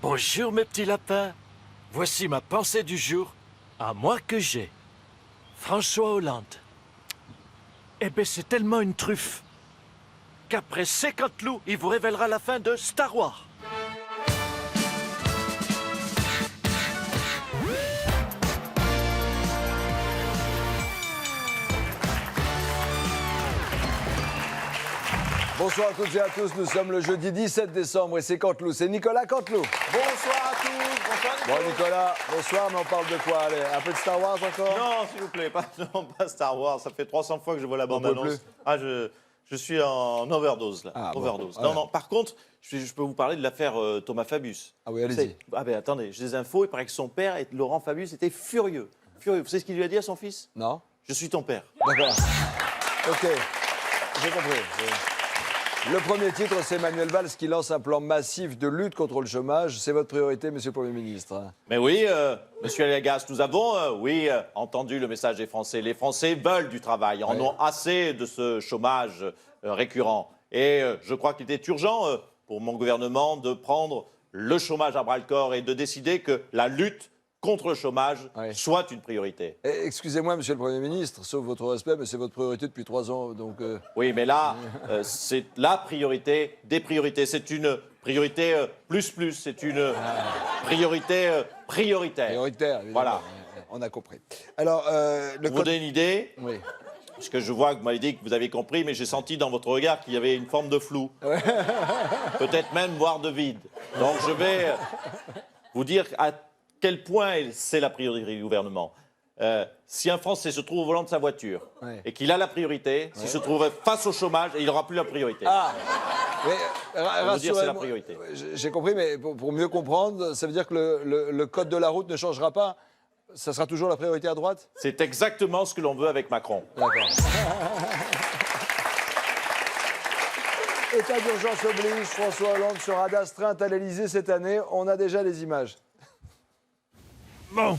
Bonjour mes petits lapins. Voici ma pensée du jour, à moi que j'ai. François Hollande. Eh ben c'est tellement une truffe qu'après 50 loups, il vous révélera la fin de Star Wars. Bonsoir à toutes et à tous, nous sommes le jeudi 17 décembre et c'est Canteloup, c'est Nicolas Canteloup. Bonsoir à tous, bonsoir Nicolas. Bon Nicolas, bonsoir, mais on parle de quoi? Allez, un peu de Star Wars encore? Non, s'il vous plaît, pas Star Wars, ça fait 300 fois que je vois la On peut bande-annonce. plus. Ah, je suis en overdose là, Ah, bon, overdose. voilà. Non, par contre, je peux vous parler de l'affaire Thomas Fabius. Ah oui, allez-y. Ah ben attendez, j'ai des infos, il paraît que son père, Laurent Fabius, était furieux. Furieux. Vous savez ce qu'il lui a dit à son fils? Non? Je suis ton père. D'accord. Ok, j'ai compris. Le premier titre, c'est Manuel Valls qui lance un plan massif de lutte contre le chômage. C'est votre priorité, monsieur le Premier ministre. Mais oui, monsieur Allegas, nous avons, entendu le message des Français. Les Français veulent du travail, en ont assez de ce chômage récurrent. Et je crois qu'il était urgent pour mon gouvernement de prendre le chômage à bras-le-corps et de décider que la lutte contre le chômage soit une priorité. Excusez-moi, monsieur le Premier ministre, sauf votre respect, mais c'est votre priorité depuis 3 ans, donc... Oui, mais là, c'est la priorité des priorités. C'est une priorité plus, c'est une priorité prioritaire. Prioritaire, évidemment. Voilà. On a compris. Alors, Pour vous donner une idée, Oui. parce que je vois que vous m'avez dit que vous avez compris, mais j'ai senti dans votre regard qu'il y avait une forme de flou. Peut-être même, voire de vide. Donc je vais vous dire à quel point c'est la priorité du gouvernement. Si un Français se trouve au volant de sa voiture et qu'il a la priorité, s'il se trouve face au chômage, il n'aura plus la priorité. Ah mais, Pour vous dire, c'est la rassurez-moi, priorité. J'ai compris, mais pour mieux comprendre, ça veut dire que le code de la route ne changera pas? Ça sera toujours la priorité à droite? C'est exactement ce que l'on veut avec Macron. D'accord. État d'urgence oblige, François Hollande sera d'astreinte à l'Élysée cette année. On a déjà les images. Bon.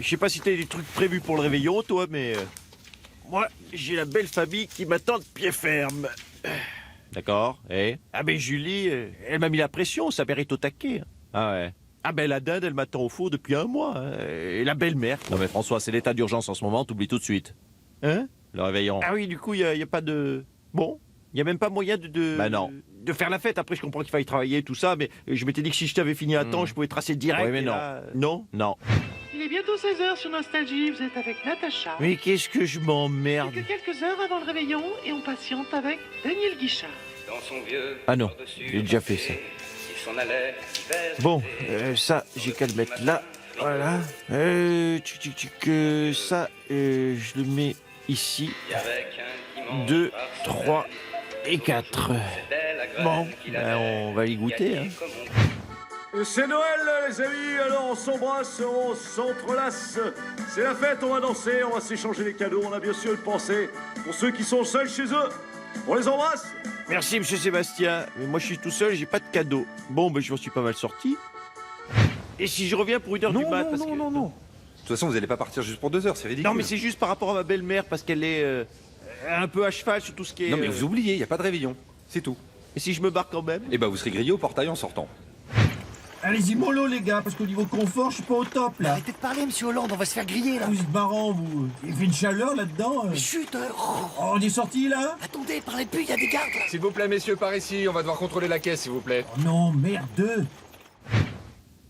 Je sais pas si t'as des trucs prévus pour le réveillon, toi, mais... moi, j'ai la belle famille qui m'attend de pied ferme. D'accord, et Ah ben Julie, elle m'a mis la pression, sa mère est au taquet. Ah ouais. Ah ben la dinde, elle m'attend au four depuis 1 mois. Et la belle-mère, quoi. Non mais François, c'est l'état d'urgence en ce moment, t'oublies tout de suite. Hein? Le réveillon. Ah oui, du coup, il y a pas de... Bon, il y a même pas moyen de... Bah non. De faire la fête. Après, je comprends qu'il faille travailler, tout ça, mais je m'étais dit que si je t'avais fini à temps, je pouvais tracer direct. Oui, mais et non. là, non? Non. Il est bientôt 16h sur Nostalgie, vous êtes avec Natacha. Mais qu'est-ce que je m'emmerde. Plus que quelques heures avant le réveillon et on patiente avec Daniel Guichard. Dans son vieux Ah non, par-dessus j'ai déjà fait ça. il s'en allait l'hiver. Bon, ça, j'ai qu'à le mettre là. Voilà. Ça, je le mets ici. Et avec un dimanche 2, par 3 et 4. c'était la graine Bon, qu'il ben, avait on va y goûter. gagnée Hein. comme on dit. C'est Noël, les amis, alors on s'embrasse, on s'entrelace. C'est la fête, on va danser, on va s'échanger les cadeaux. On a bien sûr une pensée pour ceux qui sont seuls chez eux. On les embrasse. Merci, monsieur Sébastien. Mais moi, je suis tout seul, j'ai pas de cadeau. Bon, ben, je m'en suis pas mal sorti. Et si je reviens pour 1h du mat parce que... Non. De toute façon, vous n'allez pas partir juste pour 2 heures, c'est ridicule. Non, mais c'est juste par rapport à ma belle-mère, parce qu'elle est un peu à cheval sur tout ce qui est... Non, mais vous oubliez, il n'y a pas de réveillon. C'est tout. Et si je me barre quand même? Et bah, vous serez grillé au portail en sortant. Allez-y mollo les gars, parce qu'au niveau confort, je suis pas au top là. Arrêtez de parler, monsieur Hollande, on va se faire griller là. Vous êtes marrant, vous. Il fait une chaleur là-dedans. Chut, Oh, on est sorti là? attendez, parlez plus, il y a des gardes là. S'il vous plaît, messieurs, par ici, on va devoir contrôler la caisse, s'il vous plaît. Oh non, merde.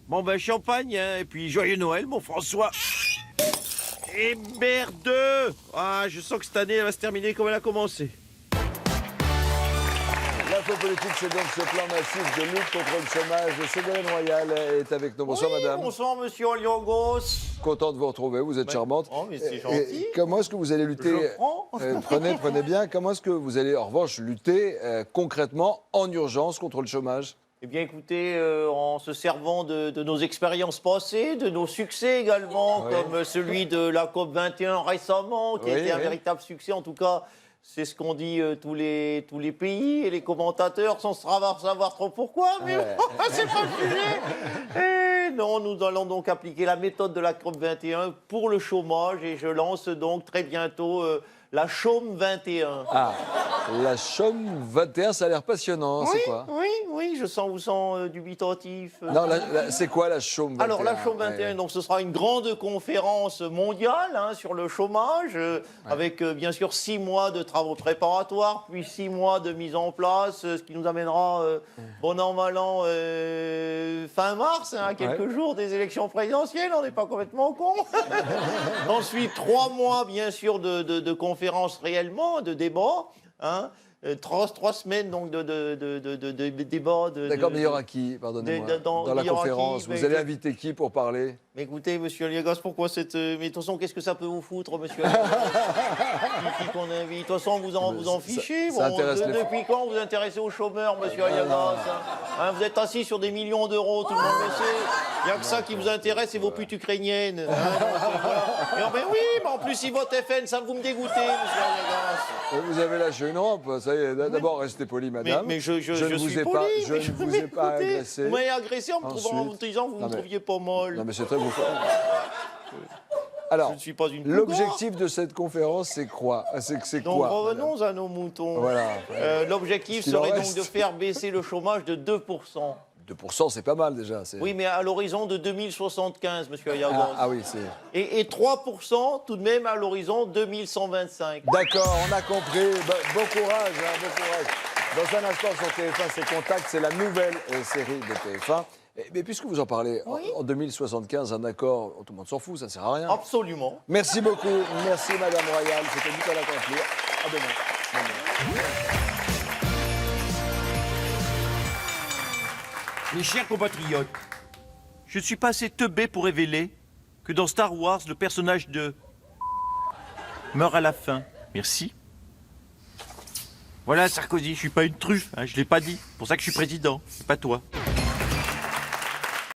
Bon, ben, champagne, hein, et puis joyeux Noël, mon François. Et merde! Ah, je sens que cette année, elle va se terminer comme elle a commencé. L'info politique, c'est donc ce plan massif de lutte contre le chômage. Ségolène Royal est avec nous. Bonsoir, madame. Bonsoir, monsieur Oliongos. Content de vous retrouver, vous êtes charmante. Oh, mais c'est Et gentil. comment est-ce que vous allez lutter Je prends. Prenez bien. Comment est-ce que vous allez, en revanche, lutter concrètement, en urgence, contre le chômage? Eh bien, écoutez, en se servant de nos expériences passées, de nos succès également, Oui. comme celui de la COP 21 récemment, qui a Oui, été un oui. véritable succès. En tout cas, c'est ce qu'ont dit tous les pays et les commentateurs, sans savoir trop pourquoi, mais c'est pas le sujet. Et non, nous allons donc appliquer la méthode de la COP 21 pour le chômage, et je lance donc très bientôt la Chôme 21. Ah, La Chaume 21, ça a l'air passionnant. C'est quoi? Oui, je sens, vous sens dubitatif. Non, c'est quoi la Chaume 21? Alors, la Chaume 21, Ouais. donc ce sera une grande conférence mondiale sur le chômage, avec bien sûr 6 mois de travaux préparatoires, puis 6 mois de mise en place, ce qui nous amènera, bon an, mal an, fin mars, à quelques jours des élections présidentielles, on n'est pas complètement con. Ensuite, 3 mois, bien sûr, de conférences réellement, de débats. 3 semaines donc de débats. D'accord, mais il y aura qui, pardonnez-moi, dans la il y aura conférence? qui, Vous mais allez je- inviter qui pour parler? Mais écoutez, monsieur Aliagas, pourquoi cette... Mais de toute façon, qu'est-ce que ça peut vous foutre, monsieur Aliagas? Qui qu'on invite? De toute façon, vous en fichez. ça intéresse les- Depuis quand vous vous intéressez aux chômeurs, monsieur Aliagas? Vous êtes assis sur des millions d'euros, tout le monde le sait. Il n'y a que ça qui vous intéresse et vos putes ukrainiennes. Voilà. Mais oui, mais en plus, ils votent FN, ça vous me dégoûtez, monsieur Aliagas. Vous avez lâché une rampe, ça y est. D'abord, restez poli, madame. Mais je ne vous suis ai poli. pas, je mais ne vous ai pas écoutez, agressé. Vous m'avez agressé en me trouvant, en Ensuite- me disant que vous Non, me mais- trouviez pas molle. Non, mais c'est très vous. Alors, Je ne suis pas une cougar. l'objectif de cette conférence, c'est quoi? C'est Donc quoi? revenons à nos moutons. Voilà. L'objectif Ce qu'il en serait donc reste. de faire baisser le chômage de 2%. 2%, c'est pas mal déjà. Oui, mais à l'horizon de 2075, monsieur Ayagos. Ah oui, c'est. Et 3% tout de même à l'horizon 2125. D'accord, on a compris. Bon courage, bon courage. Dans un instant sur TF1, c'est Contact, c'est la nouvelle série de TF1. Mais puisque vous en parlez, en 2075, un accord, tout le monde s'en fout, ça ne sert à rien. Absolument. Merci beaucoup, merci Madame Royal, c'était vite à l'accomplir. À demain. Mes chers compatriotes, je ne suis pas assez teubé pour révéler que dans Star Wars, le personnage de meurt à la fin. Merci. Voilà, Sarkozy, je suis pas une truffe, je l'ai pas dit. C'est pour ça que je suis président, c'est pas toi.